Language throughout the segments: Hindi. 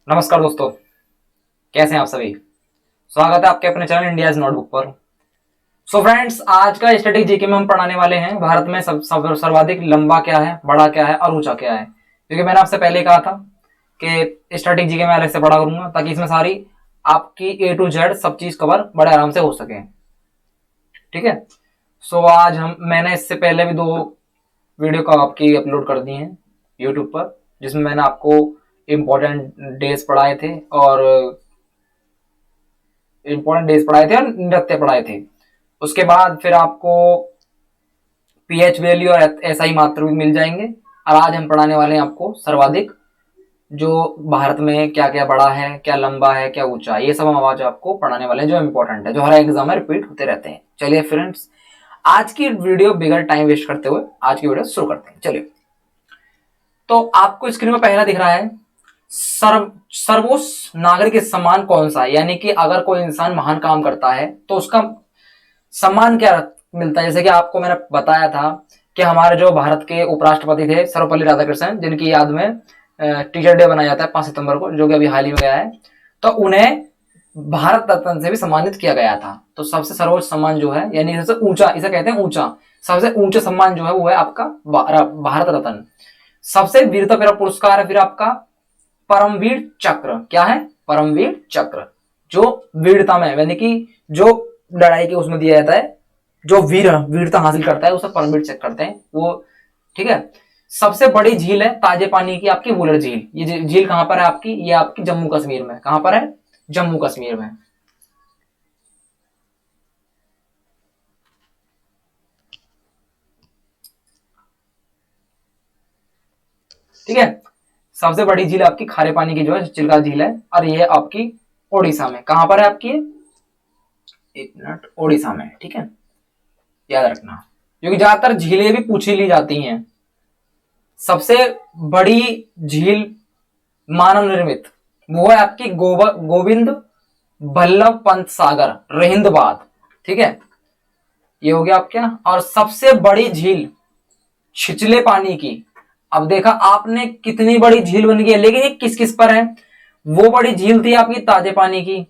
नमस्कार दोस्तों, कैसे हैं आप सभी। स्वागत है आपके अपने चैनल इंडियाज नोटबुक पर। सो फ्रेंड्स, आज का स्टैटिक जीके में हम पढ़ाने वाले हैं भारत में सर्वाधिक लंबा क्या है, बड़ा क्या है और ऊंचा क्या है। क्योंकि मैंने आपसे पहले कहा था कि स्टैटिक जीके में अलग से पढ़ा करूंगा ताकि इसमें सारी आपकी ए टू जेड सब चीज कवर बड़े आराम से हो सके। ठीक है। सो आज मैंने इससे पहले भी 2 वीडियो का आपकी अपलोड कर दी हैं यूट्यूब पर, जिसमें मैंने आपको इम्पोर्टेंट डेज पढ़ाए थे और नृत्य पढ़ाए थे। उसके बाद फिर आपको पीएच वैल्यू और एसआई मात्र भी मिल जाएंगे। और आज हम पढ़ाने वाले हैं आपको सर्वाधिक, जो भारत में क्या क्या बड़ा है, क्या लंबा है, क्या ऊंचा है, ये सब हम आज आपको पढ़ाने वाले हैं जो इंपॉर्टेंट है, जो हर एग्जाम में रिपीट होते रहते हैं। चलिए फ्रेंड्स, आज की वीडियो बिगर टाइम वेस्ट करते हुए आज की वीडियो शुरू करते हैं। चलिए, तो आपको स्क्रीन में पहला दिख रहा है सर्वोच्च नागरिक सम्मान कौन सा है। यानी कि अगर कोई इंसान महान काम करता है तो उसका सम्मान क्या मिलता है। जैसे कि आपको मैंने बताया था कि हमारे जो भारत के उपराष्ट्रपति थे सर्वपल्ली राधाकृष्णन, जिनकी याद में टीचर डे बनाया जाता है 5 सितंबर को, जो कि अभी हाल ही में गया है, तो उन्हें भारत रत्न से भी सम्मानित किया गया था। तो सबसे सर्वोच्च सम्मान जो है, यानी सबसे ऊंचा, इसे कहते हैं ऊंचा, सबसे ऊंचा सम्मान जो है वो है आपका भारत रत्न। सबसे वीरता पुरस्कार है फिर आपका परमवीर चक्र। क्या है? परमवीर चक्र, जो वीरता में, यानी कि जो लड़ाई के उसमें दिया जाता है, जो वीरता हासिल करता है उसे परमवीर चक्र करते हैं वो। ठीक है। सबसे बड़ी झील है ताजे पानी की आपकी वुलर झील। ये झील कहां पर है आपकी? ये आपकी जम्मू कश्मीर में। कहां पर है? जम्मू कश्मीर में। ठीक है। सबसे बड़ी झील आपकी खारे पानी की जो है चिल्का झील है, और ये आपकी ओडिशा में। कहां पर है आपकी? एक मिनट, ओडिशा में। ठीक है, याद रखना, क्योंकि ज्यादातर झीलें भी पूछी ली जाती हैं। सबसे बड़ी झील मानव निर्मित वो है आपकी गोविंद बल्लभ पंत सागर, रहिंदबाद। ठीक है, ये हो गया आपका। और सबसे बड़ी झील छिछले पानी की। अब देखा आपने कितनी बड़ी झील बन गई है, लेकिन ये किस किस पर है? वो बड़ी झील थी आपकी ताजे पानी की,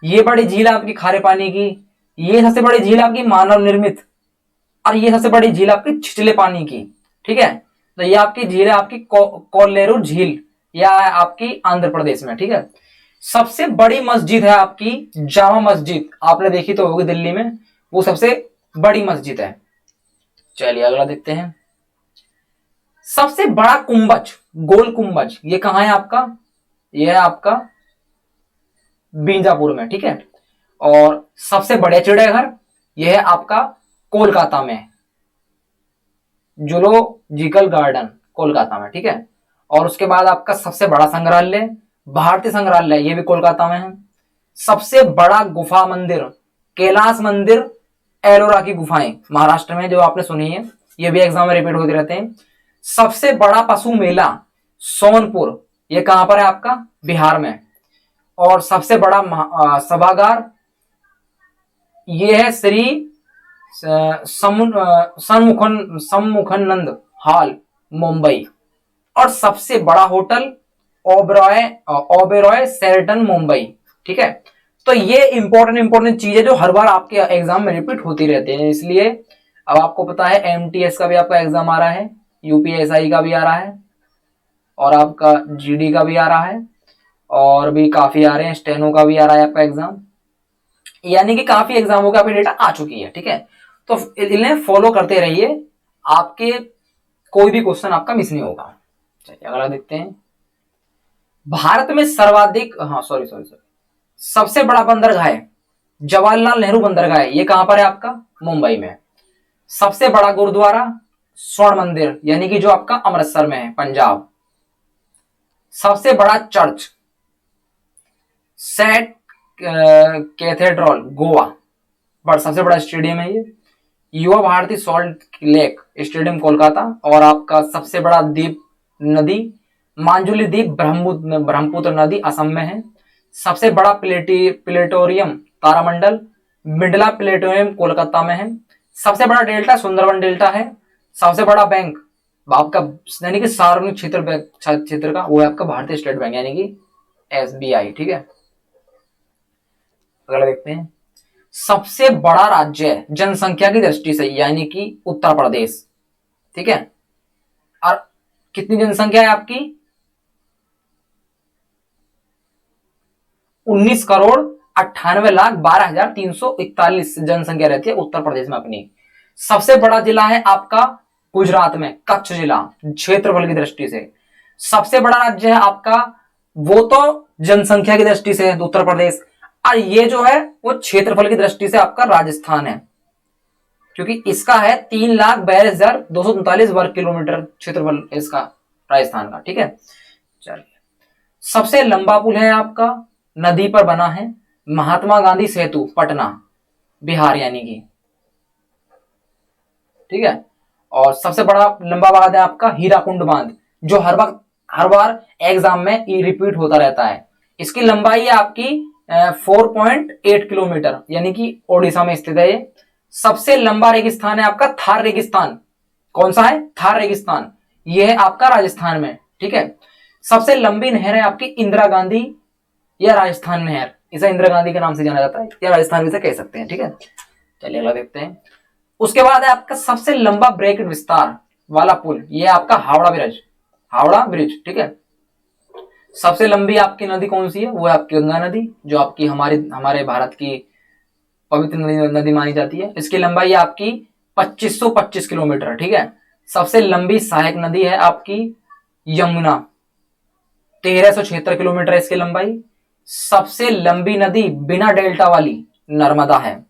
ये बड़ी झील आपकी खारे पानी की, ये सबसे बड़ी झील आपकी मानव निर्मित, और ये सबसे बड़ी झील आपकी छिछले पानी की। ठीक है, तो ये आपकी झील है आपकी कोल्लेरू झील, या आपकी आंध्र प्रदेश में। ठीक है। सबसे बड़ी मस्जिद है आपकी जामा मस्जिद, आपने देखी तो होगी दिल्ली में, वो सबसे बड़ी मस्जिद है। चलिए अगला देखते हैं। सबसे बड़ा कुंभज, गोल कुंभज, ये कहां है आपका? ये है आपका बीजापुर में। ठीक है। और सबसे बड़े चिड़ियाघर यह है आपका कोलकाता में, जूलॉजिकल गार्डन, कोलकाता में। ठीक है। और उसके बाद आपका सबसे बड़ा संग्रहालय भारतीय संग्रहालय, ये भी कोलकाता में है। सबसे बड़ा गुफा मंदिर कैलाश मंदिर, एलोरा की गुफाएं, महाराष्ट्र में, जो आपने सुनी है, ये भी एग्जाम में रिपीट होते रहते हैं। सबसे बड़ा पशु मेला सोनपुर, ये कहां पर है आपका? बिहार में। और सबसे बड़ा सभागार ये है श्री सम्मुखनंद हॉल, मुंबई। और सबसे बड़ा होटल ओबेरॉय शेरेटन, मुंबई। ठीक है। तो ये इंपॉर्टेंट चीज है जो हर बार आपके एग्जाम में रिपीट होती रहते हैं। इसलिए अब आपको पता है एमटीएस का भी आपका एग्जाम आ रहा है, यूपीएसआई का भी आ रहा है, और आपका जीडी का भी आ रहा है, और भी काफी आ रहे हैं, स्टेनो का भी आ रहा है आपका एग्जाम। यानी कि काफी एग्जामों का डेटा आ चुकी है। ठीक है, तो इन्हें फॉलो करते रहिए, आपके कोई भी क्वेश्चन आपका मिस नहीं होगा। चलिए अगला देखते हैं। भारत में सर्वाधिक, सबसे बड़ा बंदरगाह जवाहरलाल नेहरू बंदरगाह, ये कहां पर है आपका? मुंबई में। सबसे बड़ा गुरुद्वारा स्वर्ण मंदिर, यानी कि जो आपका अमृतसर में है, पंजाब। सबसे बड़ा church Saint cathedral, Goa. But सबसे बड़ा स्टेडियम है ये Yuva Bharati Salt Lake stadium, Kolkata. और आपका सबसे बड़ा द्वीप नदी मांजुली द्वीप, ब्रह्मपुत्र नदी असम में है। सबसे बड़ा प्लेटोरियम तारामंडल बिड़ला प्लेटोरियम, कोलकाता में है। सबसे बड़ा डेल्टा सुंदरवन डेल्टा है। सबसे बड़ा बैंक आपका, यानी कि सार्वजनिक क्षेत्र का, वो है आपका भारतीय स्टेट बैंक, यानी कि SBI, ठीक है। अगला देखते हैं, सबसे बड़ा राज्य जनसंख्या की दृष्टि से यानी कि उत्तर प्रदेश, ठीक है। और कितनी जनसंख्या है आपकी? 19,98,12,341 जनसंख्या रहती है उत्तर प्रदेश में अपनी। सबसे बड़ा जिला है आपका गुजरात में कच्छ जिला, क्षेत्रफल की दृष्टि से। सबसे बड़ा राज्य है आपका, वो तो जनसंख्या की दृष्टि से है उत्तर प्रदेश, और ये जो है वो क्षेत्रफल की दृष्टि से आपका राजस्थान है, क्योंकि इसका है 3,42,239 वर्ग किलोमीटर क्षेत्रफल इसका, राजस्थान का, ठीक है। चलिए, सबसे लंबा पुल है आपका, नदी पर बना है, महात्मा गांधी सेतु, पटना, बिहार यानी कि, ठीक है। और सबसे बड़ा लंबा बांध है आपका हीराकुंड बांध, जो हर बार एग्जाम में रिपीट होता रहता है। इसकी लंबाई है आपकी 4.8 किलोमीटर, यानी कि ओडिशा में स्थित है ये। सबसे लंबा रेगिस्तान है आपका थार रेगिस्तान। कौन सा है? थार रेगिस्तान। यह है आपका राजस्थान में, ठीक है। सबसे लंबी नहर है आपकी इंदिरा गांधी या राजस्थान नहर, इसे इंदिरा गांधी के नाम से जाना जाता है, या राजस्थान भी से कह सकते हैं, ठीक है। चलिए अगला देखते हैं। उसके बाद है आपका सबसे लंबा ब्रैकेट विस्तार वाला पुल, यह आपका हावड़ा ब्रिज, ठीक है। सबसे लंबी आपकी नदी कौन सी है? वो है आपकी गंगा नदी, जो आपकी हमारे भारत की पवित्र नदी मानी जाती है। इसकी लंबाई है आपकी 2525 किलोमीटर, ठीक है। सबसे लंबी सहायक नदी है आपकी यमुना, 1376 किलोमीटर है इसकी लंबाई। सबसे लंबी नदी बिना डेल्टा वाली नर्मदा है।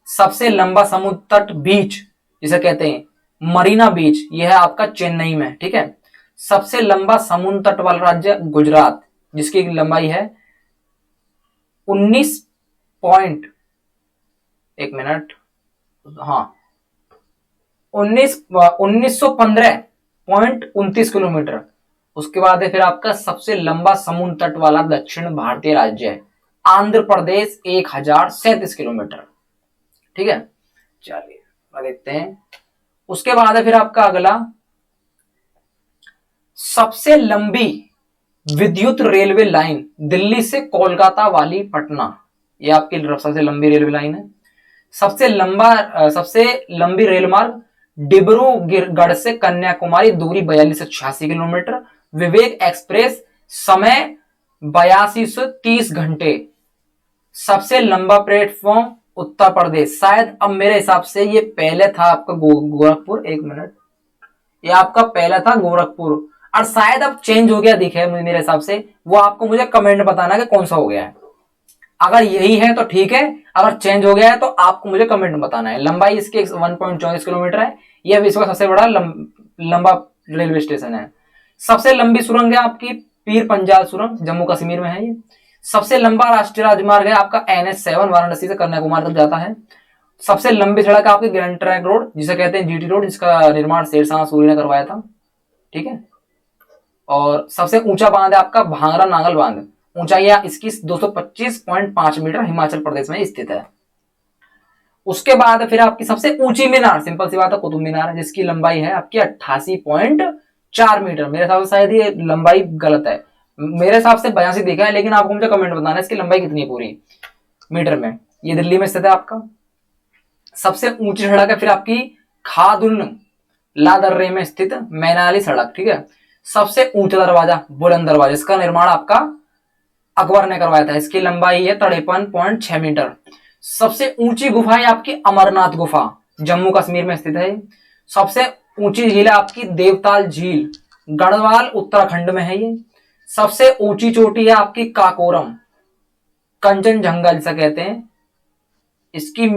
सबसे लंबा समुद्र तट बीच जिसे कहते हैं मरीना बीच, यह है आपका चेन्नई में, ठीक है। सबसे लंबा समुद्र तट वाला राज्य गुजरात, जिसकी लंबाई है 19 पॉइंट, एक मिनट, हाँ 1915.29 किलोमीटर। उसके बाद है फिर आपका सबसे लंबा समुद्र तट वाला दक्षिण भारतीय राज्य है आंध्र प्रदेश, 1037 किलोमीटर, ठीक है। चलिए देखते हैं। उसके बाद है फिर आपका अगला, सबसे लंबी विद्युत रेलवे लाइन दिल्ली से कोलकाता वाली पटना, यह आपकी सबसे लंबी रेलवे लाइन है। सबसे लंबी रेल मार्ग डिब्रूगढ़ से कन्याकुमारी, दूरी 4286 किलोमीटर। विवेक एक्सप्रेस, समय 8230 घंटे। सबसे लंबा प्लेटफॉर्म उत्तर प्रदेश, शायद अब मेरे हिसाब से ये पहले था आपका गोरखपुर, एक मिनट, ये आपका पहला था गोरखपुर, और शायद अब चेंज हो गया दिखे मेरे हिसाब से। वो आपको मुझे कमेंट बताना कि कौन सा हो गया है। अगर यही है तो ठीक है, अगर चेंज हो गया है तो आपको मुझे कमेंट में बताना है। लंबाई इसकी 1.24 किलोमीटर है। यह विश्व का सबसे बड़ा लंबा रेलवे स्टेशन है। सबसे लंबी सुरंग है आपकी पीर पंजाल सुरंग, जम्मू कश्मीर में है ये। सबसे लंबा राष्ट्रीय राजमार्ग है आपका NH7, वाराणसी से कन्याकुमारी तक जाता है। सबसे लंबी सड़क है आपकी ग्रैंड ट्रैंक रोड, जिसे कहते हैं GT रोड, जिसका निर्माण शेरशाह सूरी ने करवाया था, ठीक है। और सबसे ऊंचा बांध है आपका भांगरा नांगल बांध, ऊंचाई इसकी 225.5 मीटर, हिमाचल प्रदेश में स्थित है। उसके बाद फिर आपकी सबसे ऊंची मीनार, सिंपल सी बात है, कुतुब मीनार है, जिसकी लंबाई है आपकी 88.4 मीटर। मेरे हिसाब से शायद ये लंबाई गलत है, मेरे हिसाब से 82 देखा है, लेकिन आपको मुझे कमेंट बताना है इसकी लंबाई कितनी है पूरी मीटर में। ये दिल्ली में स्थित है आपका। सबसे ऊंची सड़क है फिर आपकी खादुन लादर्रे में स्थित मैनाली सड़क, ठीक है। सबसे ऊंचा दरवाजा बुलंद दरवाजा, इसका निर्माण आपका अकबर ने करवाया था। इसकी लंबाई है 53.6 मीटर। सबसे ऊंची गुफा है आपकी अमरनाथ गुफा, जम्मू कश्मीर में स्थित है। सबसे ऊंची झील है आपकी देवताल झील, गढ़वाल उत्तराखंड में है ये। सबसे ऊंची चोटी है आपकी काकोरम, कंचनजंगा जिसे कहते हैं। इसकी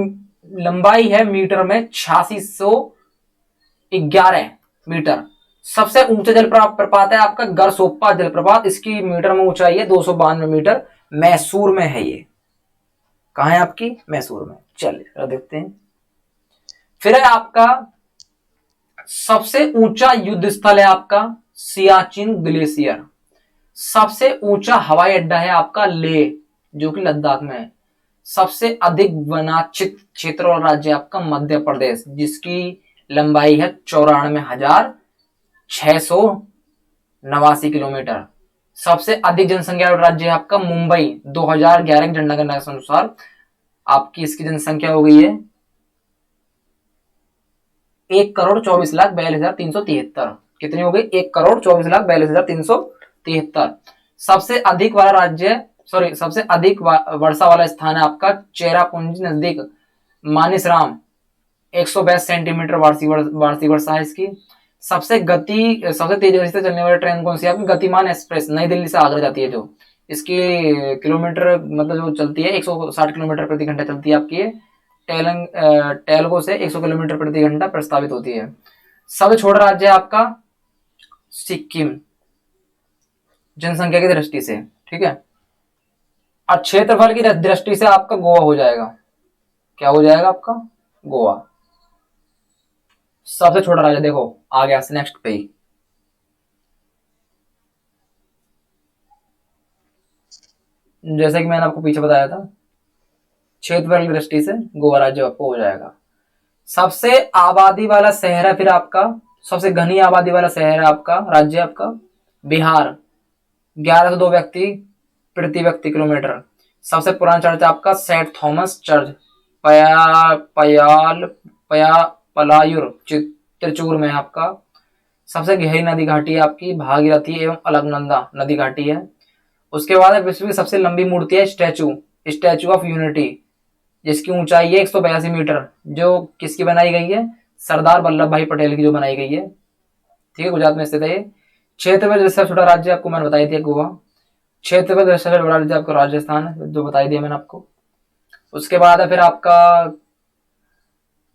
लंबाई है मीटर में 8611 मीटर। सबसे ऊंचा जलप्रपात है आपका गरसोप्पा जलप्रपात, इसकी मीटर में ऊंचाई है 292 मीटर, मैसूर में है ये। कहां है आपकी? मैसूर में। चलिए देखते हैं। फिर है आपका सबसे ऊंचा युद्ध स्थल है आपका सियाचिन ग्लेशियर। सबसे ऊंचा हवाई अड्डा है आपका लेह, जो कि लद्दाख में है। सबसे अधिक वनाच्छित क्षेत्र और राज्य आपका मध्य प्रदेश, जिसकी लंबाई है 94,689 किलोमीटर। सबसे अधिक जनसंख्या वाला राज्य है आपका मुंबई। 2011 की जनगणना के अनुसार आपकी इसकी जनसंख्या हो गई है 1,24,42,373। कितनी हो गई? 1,24,42,373। सबसे अधिक वाला राज्य, सॉरी, सबसे अधिक वर्षा वाला स्थान है आपका चेरापूंजी नजदीक मानिसराम, 122 सेंटीमीटर वार्षिक वर्षा है इसकी। सबसे तेज गति से चलने वाली ट्रेन कौन सी है आपकी? गतिमान एक्सप्रेस, नई दिल्ली से आगरा जाती है जो। इसकी किलोमीटर मतलब जो चलती है 160 किलोमीटर प्रति घंटा चलती है आपकी। टेलगो से 100 किलोमीटर प्रति घंटा प्रस्तावित होती है। सबसे छोटा राज्य है आपका सिक्किम, जनसंख्या की दृष्टि से, ठीक है। और क्षेत्रफल की दृष्टि से आपका गोवा हो जाएगा। क्या हो जाएगा आपका? गोवा। सबसे छोटा राज्य देखो आ गया नेक्स्ट पे ही। जैसे कि मैंने आपको पीछे बताया था, क्षेत्रफल की दृष्टि से गोवा राज्य आपको हो जाएगा। सबसे आबादी वाला शहर है फिर आपका, सबसे घनी आबादी वाला शहर है आपका, राज्य आपका बिहार, 1102 व्यक्ति प्रति व्यक्ति किलोमीटर। सबसे पुराना चर्च आपका Saint Thomas church, Palayur Trichur में आपका। सबसे गहरी नदी घाटी है आपकी भागीरथी एवं अलकनंदा नदी घाटी है। उसके बाद विश्व की सबसे लंबी मूर्ति है स्टैचू ऑफ यूनिटी, जिसकी ऊंचाई है 182 मीटर, जो किसकी बनाई गई है? सरदार वल्लभ भाई पटेल की जो बनाई गई है, ठीक है। गुजरात में स्थित है ये। क्षेत्र में सबसे छोटा राज्य आपको मैंने बताई दिया गोवा। क्षेत्र में सबसे बड़ा राज्य आपका राजस्थान है, जो बताई दिया मैंने आपको। उसके बाद है फिर आपका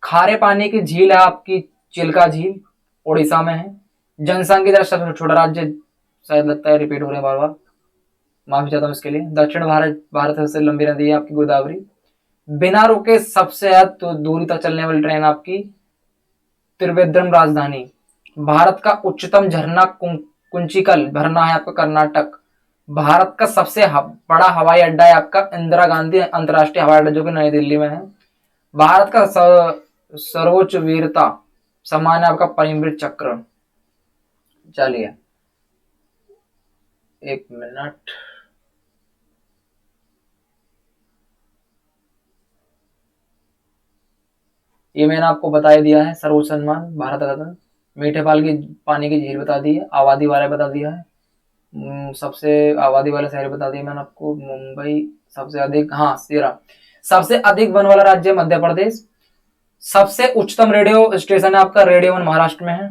खारे पानी की झील है आपकी चिल्का झील, उड़ीसा में है। जनसंख्या की सबसे छोटा राज्य, शायद लगता है रिपीट हो रहे हैं बार बार, माफी चाहता हूँ इसके लिए। दक्षिण भारत सबसे लंबी नदी है आपकी गोदावरी। बिना रुके सबसे ज्यादा दूरी तक चलने वाली ट्रेन आपकी त्रिवेंद्रम राजधानी। भारत का उच्चतम झरना कुंचिकल झरना है आपका कर्नाटक। भारत का सबसे बड़ा हवाई अड्डा है आपका इंदिरा गांधी अंतर्राष्ट्रीय हवाई अड्डा, जो कि नई दिल्ली में है। भारत का सर्वोच्च वीरता सम्मान है आपका परमवीर चक्र। चलिए एक मिनट, ये मैंने आपको बता ही दिया है। सर्वोच्च सम्मान भारत रत्न। मीठे पानी की झील बता दी है। आबादी वाला बता दिया है। सबसे आबादी वाला शहर बता दिया मैंने आपको मुंबई। सबसे अधिक, हाँ, 13। सबसे अधिक वन वाला राज्य मध्य प्रदेश। सबसे उच्चतम रेडियो स्टेशन है आपका रेडियो वन महाराष्ट्र में है,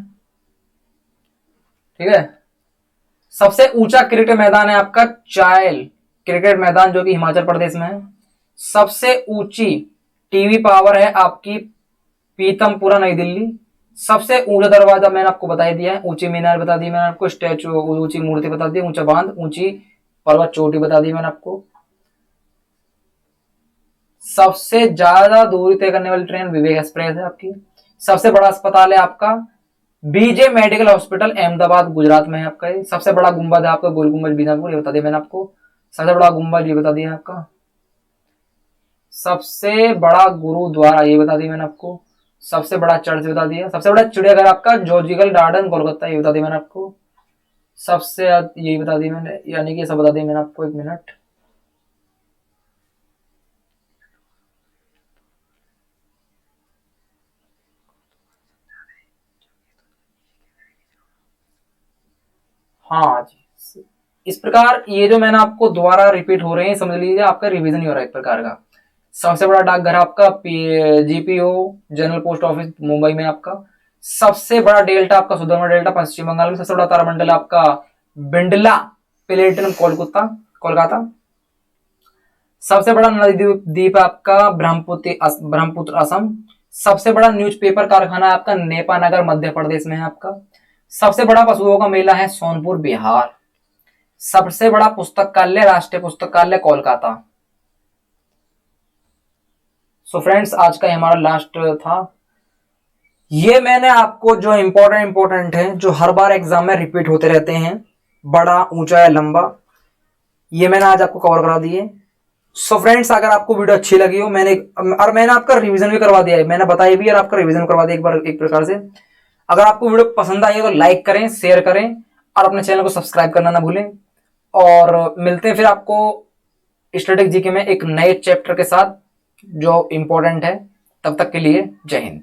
ठीक है। सबसे ऊंचा क्रिकेट मैदान है आपका चायल क्रिकेट मैदान, जो कि हिमाचल प्रदेश में है। सबसे ऊंची टीवी पावर है आपकी पीतमपुरा नई दिल्ली। सबसे ऊंचा दरवाजा मैंने आपको बता दिया है। ऊंची मीनार बता दी मैंने आपको, स्टैचू ऊंची मूर्ति बता दी, ऊंचा बांध, ऊंची पर्वत चोटी बता दी मैंने आपको। सबसे ज्यादा दूरी तय करने वाली ट्रेन विवेक एक्सप्रेस है आपकी। सबसे बड़ा अस्पताल है आपका BJ medical hospital Ahmedabad Gujarat में है आपका। ये सबसे बड़ा गुंबद है आपका गोल गुंबद बीजापुर, ये बता दिया मैंने आपको। सबसे बड़ा गुंबद ये बता दिया आपका। सबसे बड़ा गुरुद्वारा ये बता दिया मैंने आपको। सबसे बड़ा चर्च बता दिया। सबसे बड़ा चिड़ियाघर आपका जूलॉजिकल गार्डन कोलकाता, ये बता दिया मैंने आपको। सबसे यही बता दी मैंने, यानी कि सब बता दिया मैंने आपको। एक मिनट, हाँ जी। इस प्रकार ये जो मैंने आपको दोबारा रिपीट हो रहे हैं, समझ लीजिए आपका रिवीजन ही हो रहा है एक प्रकार का। सबसे बड़ा डाकघर आपका GPO general post office Mumbai में आपका। सबसे बड़ा डेल्टा आपका सुदर्मा डेल्टा पश्चिम बंगाल में। सबसे बड़ा तारामंडल आपका बिंडला प्लेटिनम कोलकाता। सबसे बड़ा नदी द्वीप आपका ब्रह्मपुत्र असम। सबसे बड़ा न्यूज़पेपर कारखाना आपका नेपानगर मध्य प्रदेश में है आपका। सबसे बड़ा पशुओं का मेला है सोनपुर बिहार। सबसे बड़ा पुस्तकालय राष्ट्रीय पुस्तकालय कोलकाता। सो फ्रेंड्स, आज का हमारा लास्ट था। ये मैंने आपको जो इंपॉर्टेंट है, जो हर बार एग्जाम में रिपीट होते रहते हैं, बड़ा ऊंचा या लंबा, ये मैंने आज आपको कवर करा दिए। सो फ्रेंड्स, अगर आपको वीडियो अच्छी लगी हो, मैंने आपका रिवीजन भी करवा दिया है, मैंने बताया भी और आपका रिवीजन करवा दिया एक बार एक प्रकार से। अगर आपको वीडियो पसंद आई है तो लाइक करें, शेयर करें और अपने चैनल को सब्सक्राइब करना ना भूलें। और मिलते हैं फिर आपको स्टैटिक जीके में एक नए चैप्टर के साथ जो इम्पोर्टेंट है। तब तक के लिए जय हिंद।